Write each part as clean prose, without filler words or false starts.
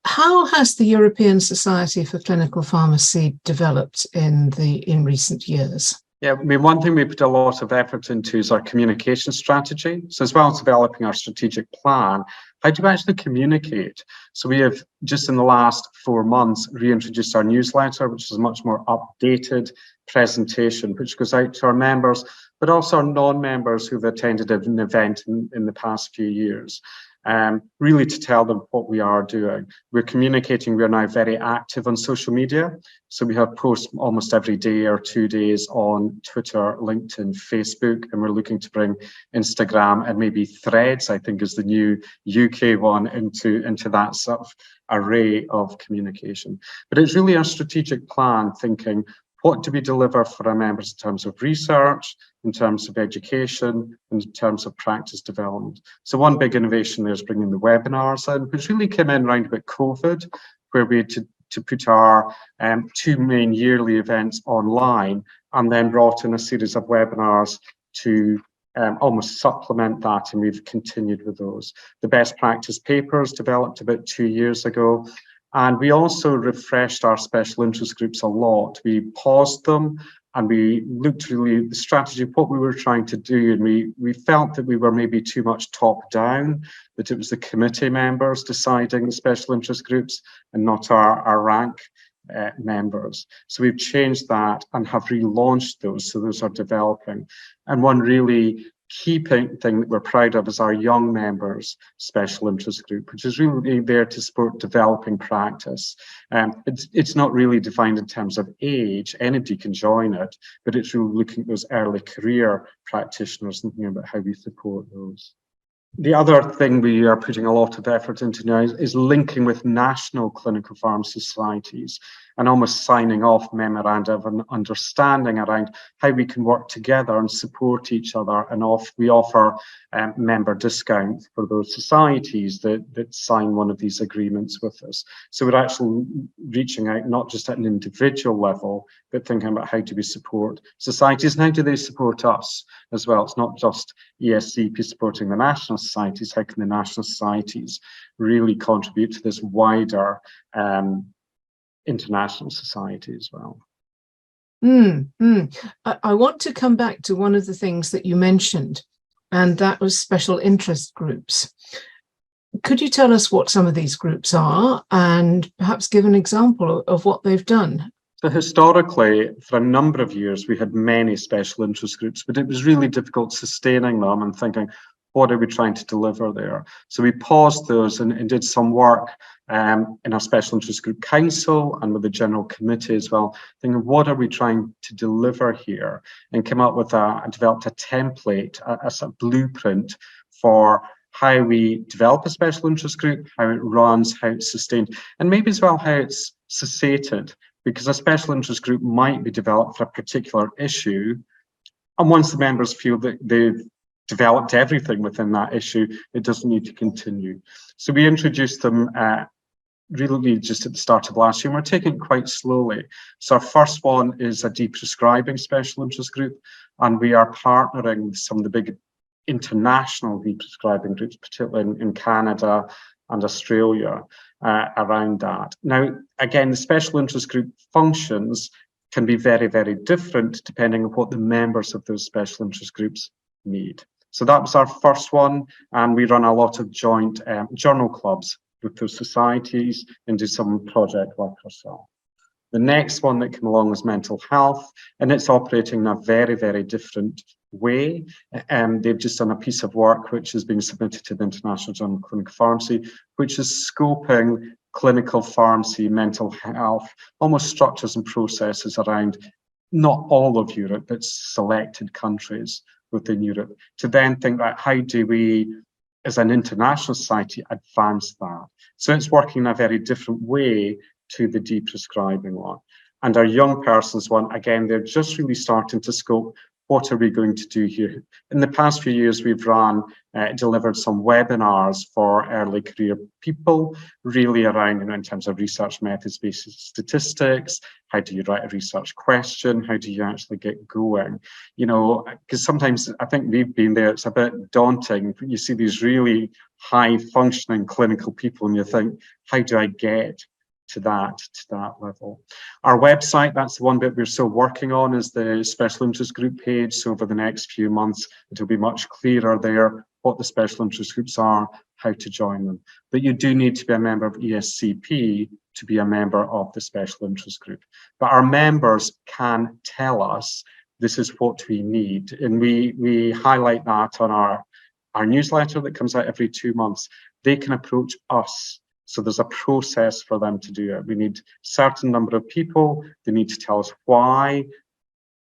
How has the European Society for Clinical Pharmacy developed in recent years? Yeah, I mean, one thing we put a lot of effort into is our communication strategy. So as well as developing our strategic plan, how do we actually communicate? So we have just in the last 4 months reintroduced our newsletter, which is a much more updated presentation, which goes out to our members, but also our non-members who've attended an event in the past few years. Really to tell them what we are doing. We're communicating, we're now very active on social media. So we have posts almost every day or 2 days on Twitter, LinkedIn, Facebook, and we're looking to bring Instagram and maybe Threads, I think is the new UK one, into that sort of array of communication. But it's really our strategic plan thinking, what do we deliver for our members in terms of research, in terms of education, and in terms of practice development? So one big innovation there is bringing the webinars in, which really came in around about COVID, where we had to put our 2 main yearly events online, and then brought in a series of webinars to almost supplement that, and we've continued with those. The best practice papers developed about 2 years ago. And we also refreshed our special interest groups a lot. We paused them and we looked really at the strategy of what we were trying to do. And we felt that we were maybe too much top down, that it was the committee members deciding the special interest groups and not our rank members. So we've changed that and have relaunched those. So those are developing. And one really key thing that we're proud of is our young members special interest group, which is really there to support developing practice. It's not really defined in terms of age, anybody can join it, but it's really looking at those early career practitioners and thinking about how we support those. The other thing we are putting a lot of effort into now is linking with national clinical pharmacy societies and almost signing off memoranda of an understanding around how we can work together and support each other. And we offer member discounts for those societies that sign one of these agreements with us. So we're actually reaching out not just at an individual level, but thinking about how do we support societies and how do they support us as well. It's not just ESCP supporting the national societies, how can the national societies really contribute to this wider international society as well. I want to come back to one of the things that you mentioned, and that was special interest groups. Could you tell us what some of these groups are and perhaps give an example of what they've done? So historically, for a number of years, we had many special interest groups, but it was really difficult sustaining them and thinking, what are we trying to deliver there? So we paused those and did some work in our special interest group council and with the general committee as well, thinking what are we trying to deliver here, and came up with developed a template, a sort of blueprint for how we develop a special interest group, how it runs, how it's sustained, and maybe as well how it's cessated, because a special interest group might be developed for a particular issue, and once the members feel that they've developed everything within that issue, it doesn't need to continue. So we introduced them really just at the start of last year, and we're taking it quite slowly. So our first one is a deprescribing special interest group, and we are partnering with some of the big international deprescribing groups, particularly in Canada and Australia, around that. Now, again, the special interest group functions can be very, very different depending on what the members of those special interest groups need. So that was our first one, and we run a lot of joint journal clubs with those societies and do some project work ourselves. The next one that came along was mental health, and it's operating in a very, very different way. They've just done a piece of work which is being submitted to the International Journal of Clinical Pharmacy, which is scoping clinical pharmacy, mental health, almost structures and processes around not all of Europe, but selected countries within Europe, to then think about how do we, as an international society, advance that. So it's working in a very different way to the deprescribing one. And our young persons one, again, they're just really starting to scope what are we going to do here? In the past few years, we've delivered some webinars for early career people, really around, in terms of research methods, basic statistics, how do you write a research question, how do you actually get going? Because sometimes I think we've been there, it's a bit daunting. You see these really high functioning clinical people and you think, how do I get to that level? Our website, that's the one bit we're still working on, is the special interest group page. So over the next few months, it'll be much clearer there what the special interest groups are, how to join them. But you do need to be a member of ESCP to be a member of the special interest group. But our members can tell us this is what we need. And we highlight that on our newsletter that comes out every 2 months. They can approach us. So there's a process for them to do it. We need a certain number of people. They need to tell us why,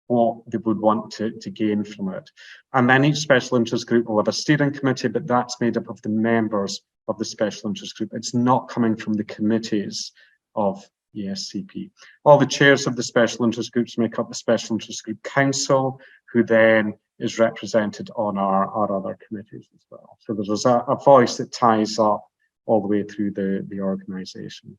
what they would want to gain from it. And then each special interest group will have a steering committee, but that's made up of the members of the special interest group. It's not coming from the committees of ESCP. All the chairs of the special interest groups make up the special interest group council, who then is represented on our other committees as well. So there's a voice that ties up all the way through the organisation.